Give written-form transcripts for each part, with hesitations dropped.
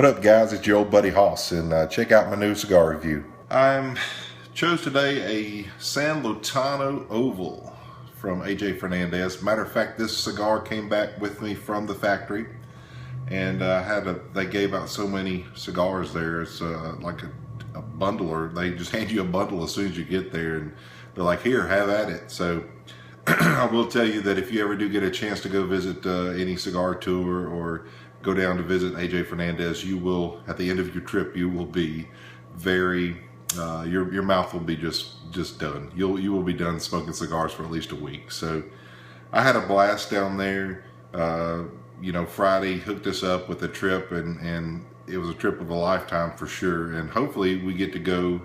What up, guys? It's your old buddy Hoss, and check out my new cigar review. I chose today a San Lotano Oval from AJ Fernandez. Matter of fact, this cigar came back with me from the factory, and they gave out so many cigars there. It's like a bundler. They just hand you a bundle as soon as you get there, and they're like, "Here, have at it." So I will tell you that if you ever do get a chance to go visit any cigar tour or go down to visit AJ Fernandez, you will, at the end of your trip, you will be very, your mouth will be just done. You will be done smoking cigars for at least a week. So I had a blast down there. Friday hooked us up with a trip, and it was a trip of a lifetime for sure. And hopefully we get to go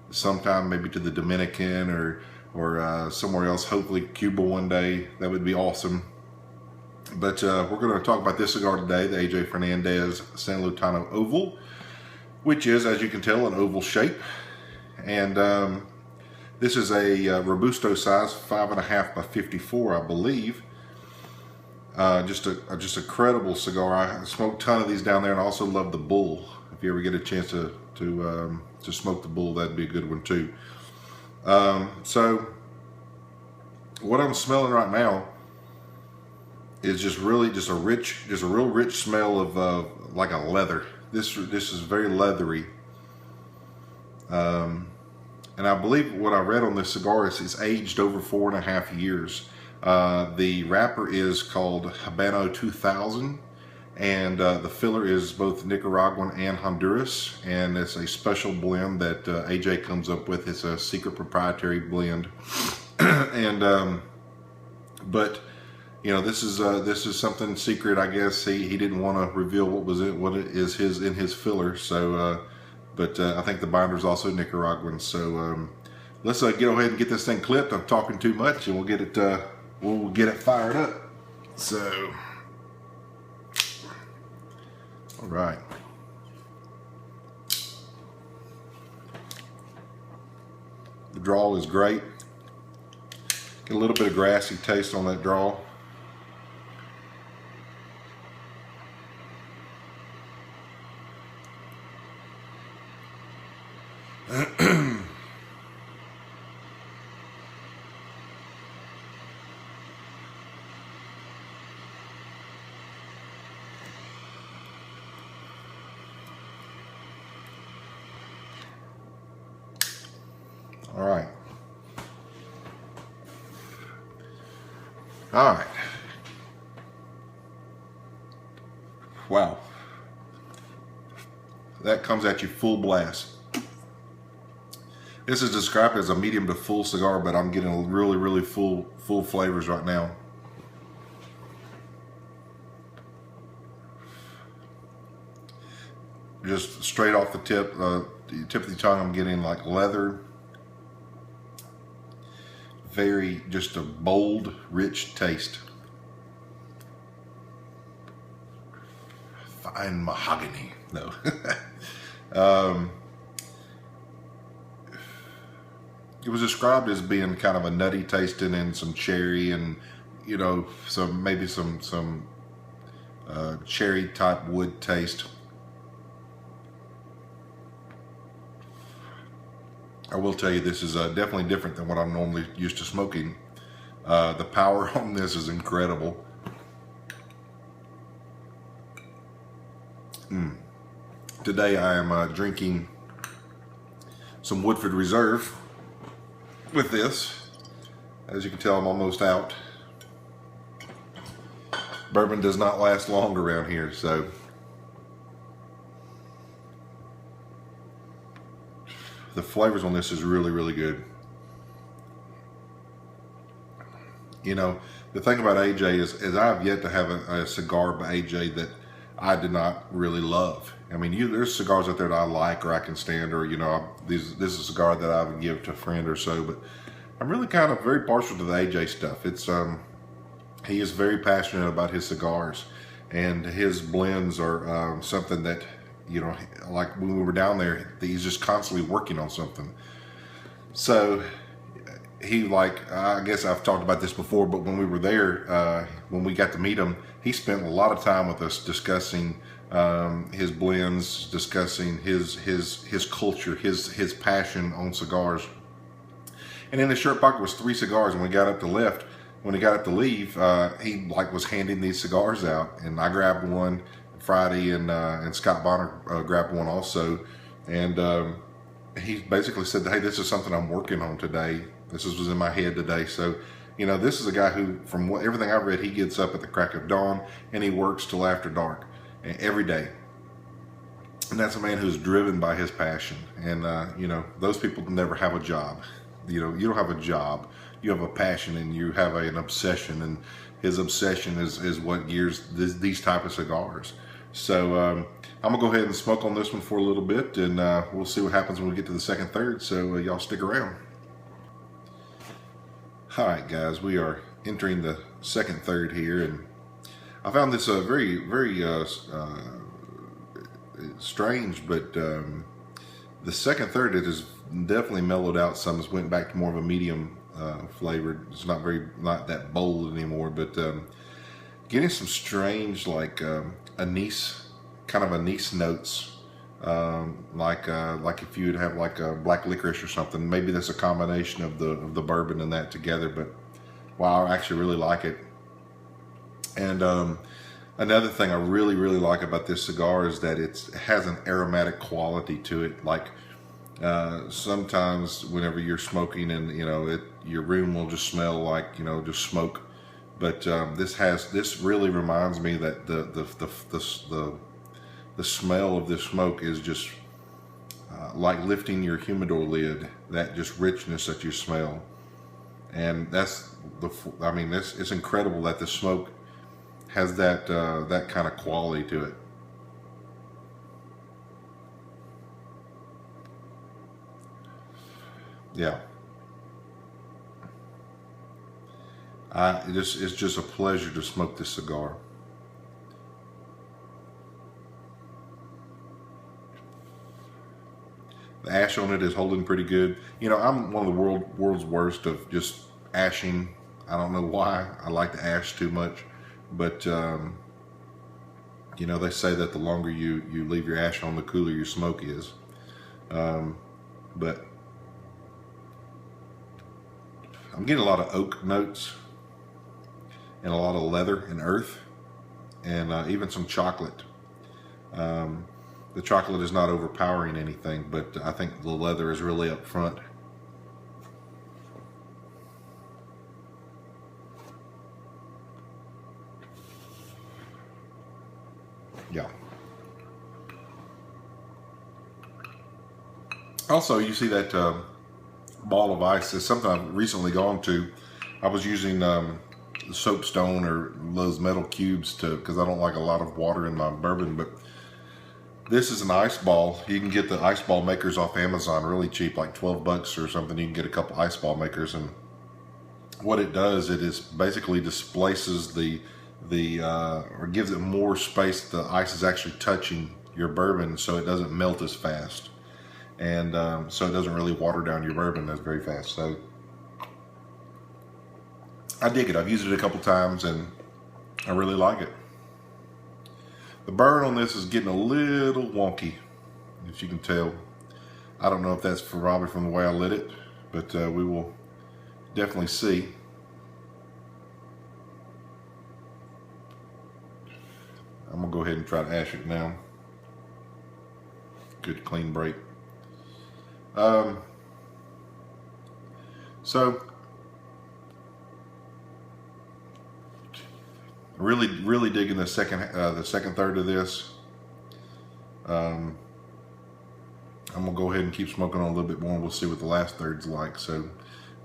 sometime, maybe to the Dominican or somewhere else, hopefully Cuba one day. That would be awesome. But we're going to talk about this cigar today, the AJ Fernandez San Lotano Oval, which is, as you can tell, an oval shape. And this is a Robusto size, 5.5 by 54, I believe. Just a credible cigar. I smoked a ton of these down there, and I also love the Bull. If you ever get a chance to smoke the Bull, that'd be a good one too. So what I'm smelling right now is just a real rich smell of like a leather. This is very leathery. And I believe what I read on this cigar is it's aged over 4.5 years. The wrapper is called Habano 2000, and the filler is both Nicaraguan and Honduras, and it's a special blend that AJ comes up with. It's a secret proprietary blend. And but you know, this is something secret, I guess. He didn't want to reveal what it is in his filler. So but I think the binder is also Nicaraguan. So let's go ahead and get this thing clipped. I'm talking too much, and we'll get it fired up. So all right. The draw is great. Get a little bit of grassy taste on that draw. All right. All right. Wow. That comes at you full blast. This is described as a medium to full cigar, but I'm getting really full flavors right now. Just straight off the tip of the tongue, I'm getting like leather. Just a bold, rich taste. Fine mahogany. No. It was described as being kind of a nutty tasting and some cherry, and maybe some cherry type wood taste. I will tell you, this is definitely different than what I'm normally used to smoking. The power on this is incredible. Today I am drinking some Woodford Reserve with this. As you can tell, I'm almost out. Bourbon does not last long around here, so the flavors on this is really good. You know, the thing about AJ is I've yet to have a cigar by AJ that I did not really love. I mean, there's cigars out there that I like or I can stand, or this is a cigar that I would give to a friend or so. But I'm really kind of very partial to the AJ stuff. It's he is very passionate about his cigars, and his blends are something that, like when we were down there, he's just constantly working on something. So I guess I've talked about this before, but when we were there, when we got to meet him, he spent a lot of time with us discussing his blends, discussing his culture, his passion on cigars. And in his shirt pocket was 3 cigars. And when he got up to leave, he was handing these cigars out, and I grabbed one. Friday and Scott Bonner grabbed one also, and he basically said, "Hey, this is something I'm working on today. This was in my head today." So, this is a guy who, from everything I've read, he gets up at the crack of dawn and he works till after dark every day. And that's a man who's driven by his passion. And those people never have a job. You don't have a job. You have a passion, and you have an obsession. And his obsession is what gears these type of cigars. So I'm gonna go ahead and smoke on this one for a little bit, and we'll see what happens when we get to the second third. So y'all stick around. All right, guys, we are entering the second third here, and I found this very, very strange, but the second third, it has definitely mellowed out some. It's went back to more of a medium flavored. It's not that bold anymore, but getting some strange anise notes, like if you'd have like a black licorice or something. Maybe that's a combination of the bourbon and that together. But wow, I actually really like it. And another thing I really like about this cigar is that it has an aromatic quality to it. Like sometimes whenever you're smoking, and your room will just smell like just smoke. But this really reminds me that the smell of this smoke is just like lifting your humidor lid. That just richness that you smell, and it's incredible that the smoke has that kind of quality to it. Yeah. It's just a pleasure to smoke this cigar. The ash on it is holding pretty good. I'm one of the world's worst of just ashing. I don't know why. I like to ash too much, but they say that the longer you leave your ash on, the cooler your smoke is. But I'm getting a lot of oak notes, and a lot of leather and earth, and even some chocolate. The chocolate is not overpowering anything, but I think the leather is really up front. Yeah. Also, you see that ball of ice is something I've recently gone to. I was using soapstone or those metal cubes because I don't like a lot of water in my bourbon, but this is an ice ball. You can get the ice ball makers off Amazon really cheap, like 12 bucks or something. You can get a couple ice ball makers, and what it does, it is basically displaces or gives it more space. The ice is actually touching your bourbon, so it doesn't melt as fast, and so it doesn't really water down your bourbon as very fast. So I dig it. I've used it a couple times, and I really like it. The burn on this is getting a little wonky, as you can tell. I don't know if that's probably from the way I lit it, but we will definitely see. I'm gonna go ahead and try to ash it now. Good clean break. So really digging the second third of this. I'm gonna go ahead and keep smoking on a little bit more, and we'll see what the last third's like. So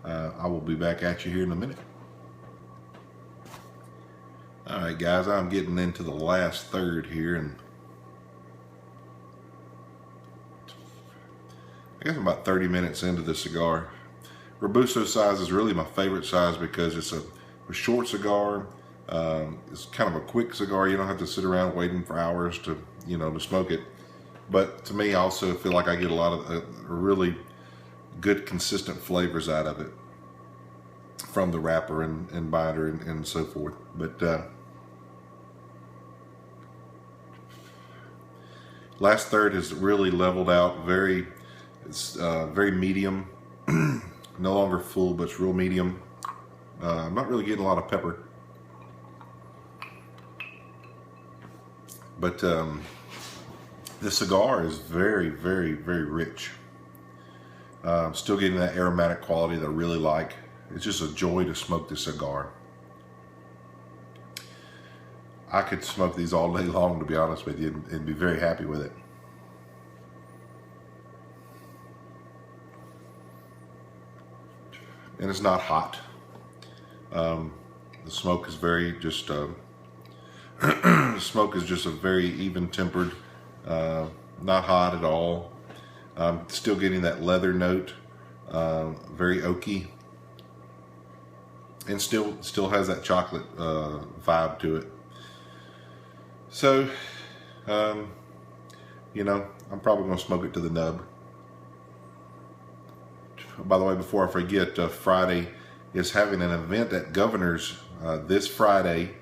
I will be back at you here in a minute. All right, guys, I'm getting into the last third here, and I guess I'm about 30 minutes into the cigar. Robusto size is really my favorite size because it's a short cigar. It's kind of a quick cigar. You don't have to sit around waiting for hours to smoke it. But to me, I also feel like I get a lot of really good, consistent flavors out of it from the wrapper and binder and so forth. But Last third has really leveled out. It's very medium. No longer full, but it's real medium. I'm not really getting a lot of pepper. But the cigar is very, very, very rich. I'm still getting that aromatic quality that I really like. It's just a joy to smoke this cigar. I could smoke these all day long, to be honest with you, and be very happy with it. And it's not hot. The smoke is very just. The smoke is just a very even tempered, not hot at all. Still getting that leather note, very oaky, and still has that chocolate vibe to it. So, you know, I'm probably going to smoke it to the nub. By the way, before I forget, Friday is having an event at Governor's this Friday.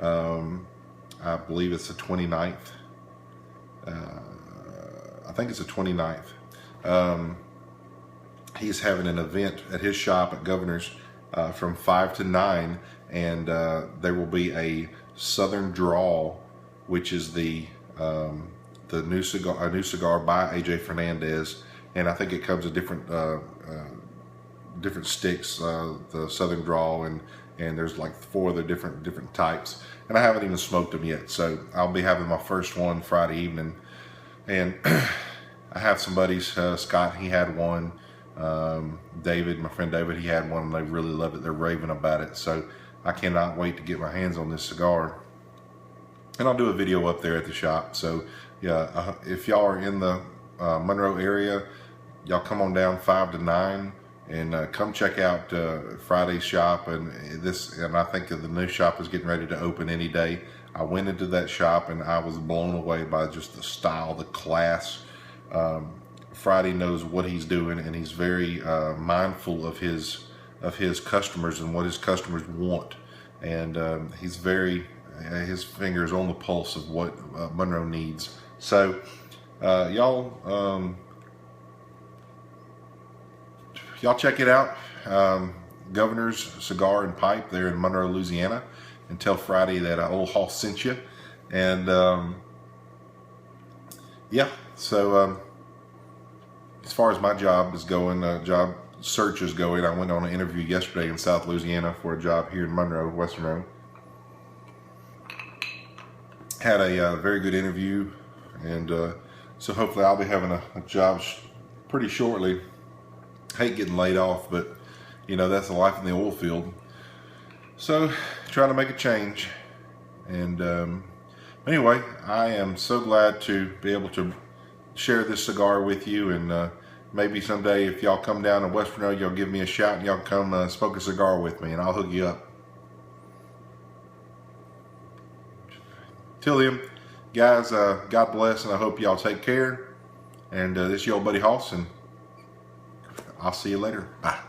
I believe it's the 29th. I think it's the 29th. He's having an event at his shop at Governor's from 5 to 9, and there will be a Southern Draw, which is the new cigar by AJ Fernandez, and I think it comes in different sticks, the Southern Draw, and there's like 4 of the different types, and I haven't even smoked them yet. So I'll be having my first one Friday evening, and I have some buddies. Scott, he had one. David, my friend David, he had one, and they really love it. They're raving about it. So I cannot wait to get my hands on this cigar, and I'll do a video up there at the shop. So yeah, if y'all are in the Monroe area, y'all come on down 5 to 9. And come check out Friday's shop, and I think that the new shop is getting ready to open any day. I went into that shop and I was blown away by just the style, the class. Friday knows what he's doing, and he's very mindful of his customers and what his customers want. And he's his finger is on the pulse of what Monroe needs. So y'all. Y'all check it out. Governor's Cigar and Pipe there in Monroe, Louisiana. And tell Friday that old Hoss sent you. And yeah, so as far as my job is going, job search is going, I went on an interview yesterday in South Louisiana for a job here in Monroe, West Monroe. Had a very good interview, and so hopefully I'll be having a job pretty shortly. Hate getting laid off, but you know, that's the life in the oil field. So trying to make a change. And anyway, I am so glad to be able to share this cigar with you, and maybe someday if y'all come down to West Monroe, y'all give me a shout and y'all come smoke a cigar with me, and I'll hook you up. Till then, guys, God bless, and I hope y'all take care. And this is your old buddy Hoss, and I'll see you later. Bye.